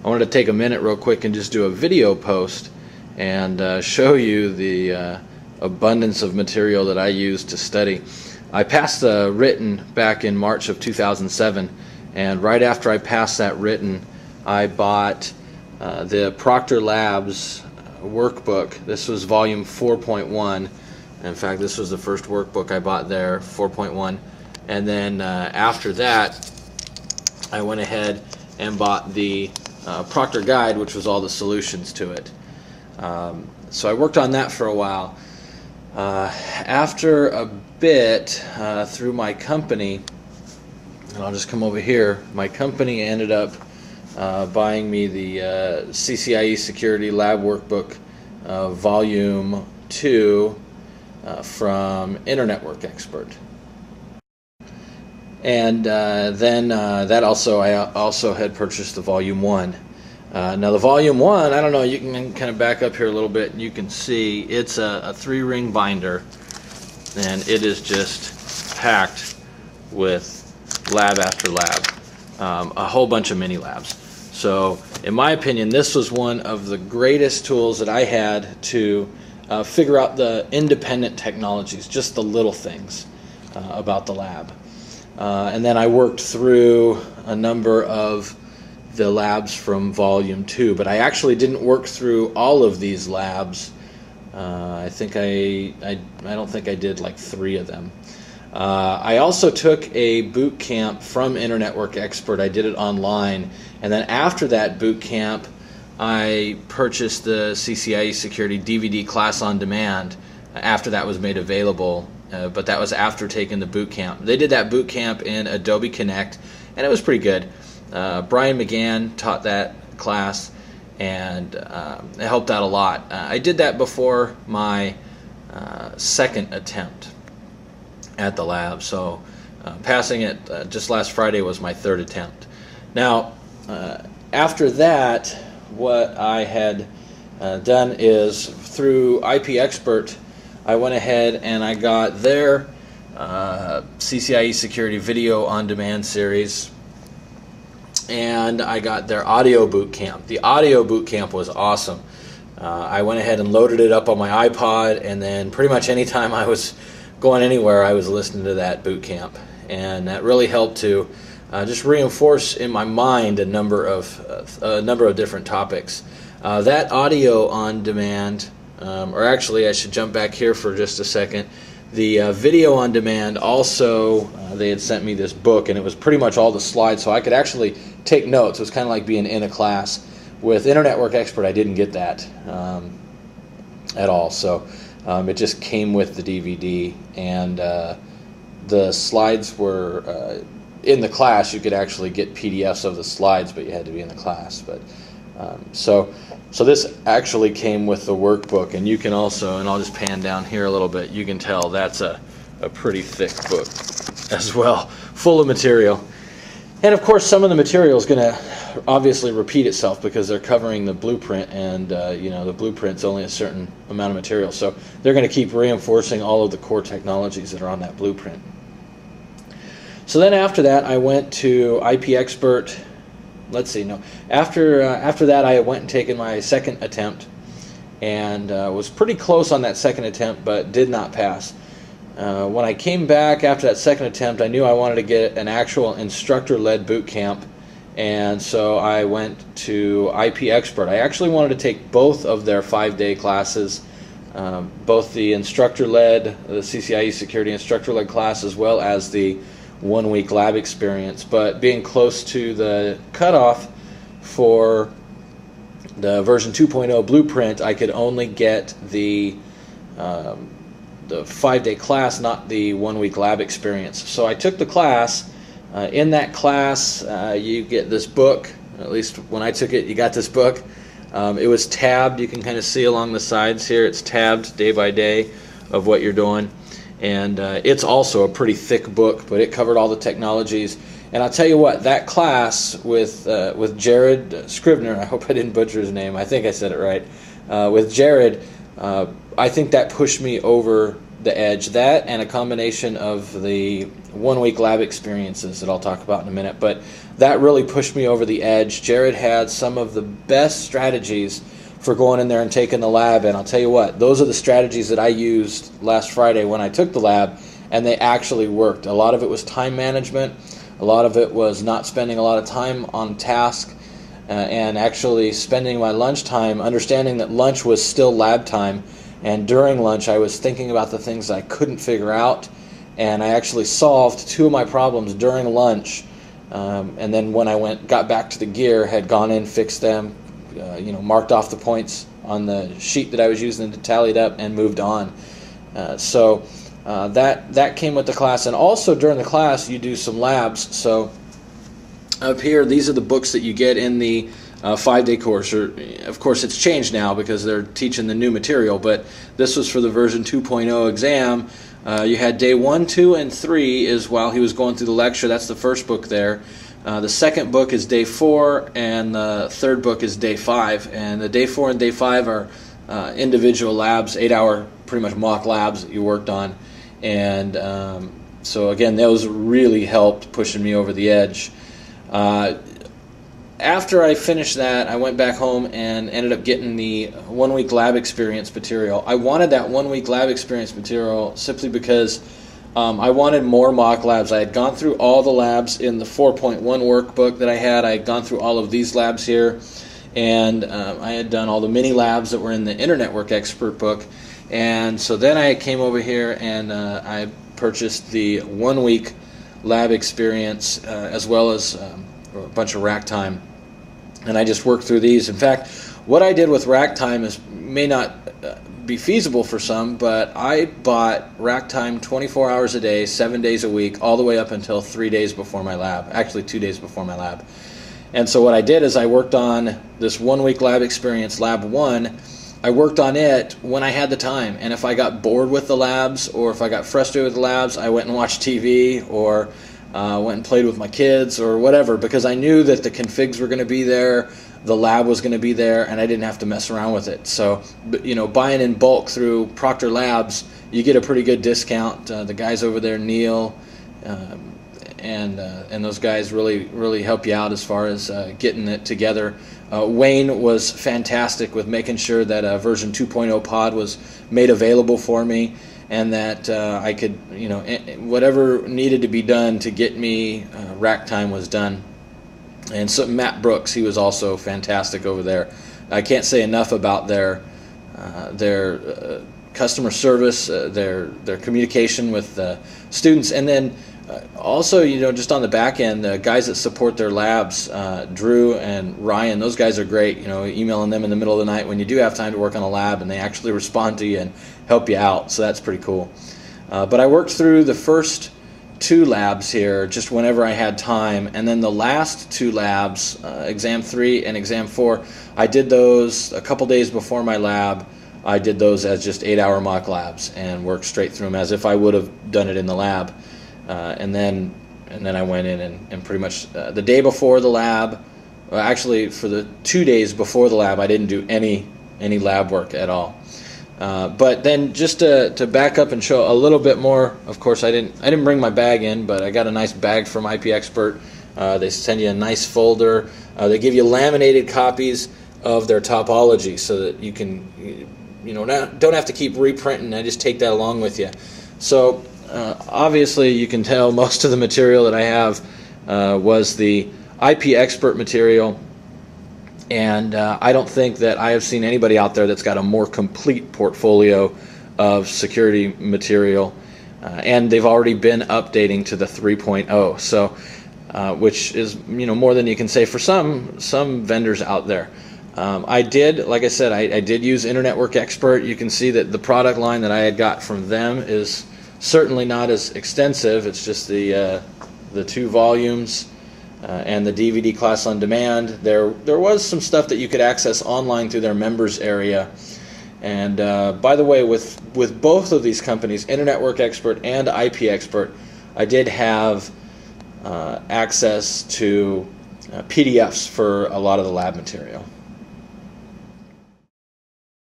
I wanted to take a minute real quick and just do a video post and show you the abundance of material that I use to study. I passed the written back in March of 2007, and right after I passed that written, I bought the Proctor Labs workbook. This was volume 4.1. In fact, this was the first workbook I bought there, 4.1. And then after that, I went ahead and bought the Proctor Guide, which was all the solutions to it. So I worked on that for a while. After a bit, through my company, and I'll just come over here, my company ended up buying me the CCIE Security Lab Workbook Volume 2 from Network Expert. And then I also had purchased the Volume 1. Now the Volume 1, I don't know, you can kind of back up here a little bit and you can see it's a 3-ring binder, and it is just packed with lab after lab, a whole bunch of mini labs. So in my opinion, this was one of the greatest tools that I had to figure out the independent technologies, just the little things about the lab. And then I worked through a number of the labs from Volume 2, but I actually didn't work through all of these labs. I don't think I did like 3 of them. I also took a boot camp from Network Expert. I did it online, and then after that boot camp, I purchased the CCIE Security DVD class on demand after that was made available. But that was after taking the boot camp. They did that boot camp in Adobe Connect, and it was pretty good. Brian McGann taught that class, and it helped out a lot. I did that before my second attempt at the lab, so passing it just last Friday was my 3rd attempt. Now, after that, what I had done is through IP Expert, I went ahead and I got their CCIE Security Video on Demand series, and I got their audio boot camp. The audio boot camp was awesome. I went ahead and loaded it up on my iPod, and then pretty much anytime I was going anywhere, I was listening to that boot camp, and that really helped to just reinforce in my mind a number of different topics. That audio on demand, or actually I should jump back here for just a second. The video on demand also, they had sent me this book, and it was pretty much all the slides, so I could actually take notes. It was kind of like being in a class. With Network Expert, I didn't get that at all, so it just came with the DVD, and the slides were in the class. You could actually get PDFs of the slides, but you had to be in the class. But so this actually came with the workbook, and you can also, and I'll just pan down here a little bit, you can tell that's a pretty thick book as well, full of material. And of course, some of the material is going to obviously repeat itself because they're covering the blueprint, and the blueprint's only a certain amount of material, so they're going to keep reinforcing all of the core technologies that are on that blueprint. So then after that, I went to IP Expert. Let's see, no. After that, I went and taken my second attempt, and was pretty close on that second attempt, but did not pass. When I came back after that second attempt, I knew I wanted to get an actual instructor-led boot camp, and so I went to IP Expert. I actually wanted to take both of their 5-day classes, both the instructor-led, the CCIE Security instructor-led class, as well as the 1-week lab experience, but being close to the cutoff for the version 2.0 blueprint, I could only get the 5-day class, not the 1-week lab experience. So I took the class. In that class, you get this book. At least when I took it, you got this book. It was tabbed. You can kind of see along the sides here. It's tabbed day by day of what you're doing. And it's also a pretty thick book, but it covered all the technologies. And I'll tell you what, that class with Jared Scrivener, I hope I didn't butcher his name, I think I said it right, with Jared, I think that pushed me over the edge. That and a combination of the 1 week lab experiences that I'll talk about in a minute. But that really pushed me over the edge. Jared had some of the best strategies for going in there and taking the lab, and I'll tell you what, those are the strategies that I used last Friday when I took the lab, and they actually worked. A lot of it was time management. A lot of it was not spending a lot of time on task, and actually spending my lunchtime understanding that lunch was still lab time, and during lunch I was thinking about the things I couldn't figure out, and I actually solved 2 of my problems during lunch, and then when I got back to the gear, had gone in, fixed them, marked off the points on the sheet that I was using to tally it up, and moved on. So that came with the class, and also during the class you do some labs. So up here, these are the books that you get in the 5-day course. Of course, it's changed now because they're teaching the new material, but this was for the version 2.0 exam. You had day 1, 2, and 3 is while he was going through the lecture. That's the first book there. The second book is day 4, and the third book is day 5. And the day 4 and day 5 are individual labs, 8-hour pretty much mock labs that you worked on. And so again, those really helped pushing me over the edge. After I finished that, I went back home and ended up getting the 1 week lab experience material. I wanted that 1 week lab experience material simply because I wanted more mock labs. I had gone through all the labs in the 4.1 workbook that I had. I had gone through all of these labs here, and I had done all the mini labs that were in the Internet Work Expert book. And so then I came over here and I purchased the 1 week lab experience as well as a bunch of rack time, and I just worked through these. In fact, what I did with rack time may not be feasible for some, but I bought rack time 24 hours a day, 7 days a week, all the way up until 3 days before my lab, actually 2 days before my lab. And so what I did is I worked on this 1 week lab experience, lab 1. I worked on it when I had the time, and if I got bored with the labs or if I got frustrated with the labs, I went and watched TV or went and played with my kids or whatever, because I knew that the configs were going to be there, the lab was going to be there, and I didn't have to mess around with it. So, buying in bulk through Proctor Labs, you get a pretty good discount. The guys over there, Neil, and those guys really help you out as far as getting it together. Wayne was fantastic with making sure that version 2.0 pod was made available for me, and that I could, whatever needed to be done to get me rack time was done. And so Matt Brooks, he was also fantastic over there. I can't say enough about their customer service, their communication with students, and then also, just on the back end, the guys that support their labs, Drew and Ryan, those guys are great. Emailing them in the middle of the night when you do have time to work on a lab, and they actually respond to you and help you out. So that's pretty cool. But I worked through the first 2 labs here just whenever I had time, and then the last 2 labs, exam 3 and exam 4, I did those a couple days before my lab. I did those as just 8-hour mock labs and worked straight through them as if I would have done it in the lab. And then I went in and pretty much the day before the lab, actually for the 2 days before the lab, I didn't do any lab work at all. But then just to back up and show a little bit more, of course I didn't bring my bag in, but I got a nice bag from IP Expert. They send you a nice folder. They give you laminated copies of their topology so that you can don't have to keep reprinting. I just take that along with you. So obviously you can tell most of the material that I have was the IP Expert material. And I don't think that I have seen anybody out there that's got a more complete portfolio of security material. And they've already been updating to the 3.0, so which is more than you can say for some vendors out there. I did, like I said, I did use Internet Work Expert. You can see that the product line that I had got from them is certainly not as extensive. It's just the 2 volumes. And the DVD class on demand. There was some stuff that you could access online through their members area. And by the way, with both of these companies, Internet Work Expert and IP Expert, I did have access to PDFs for a lot of the lab material.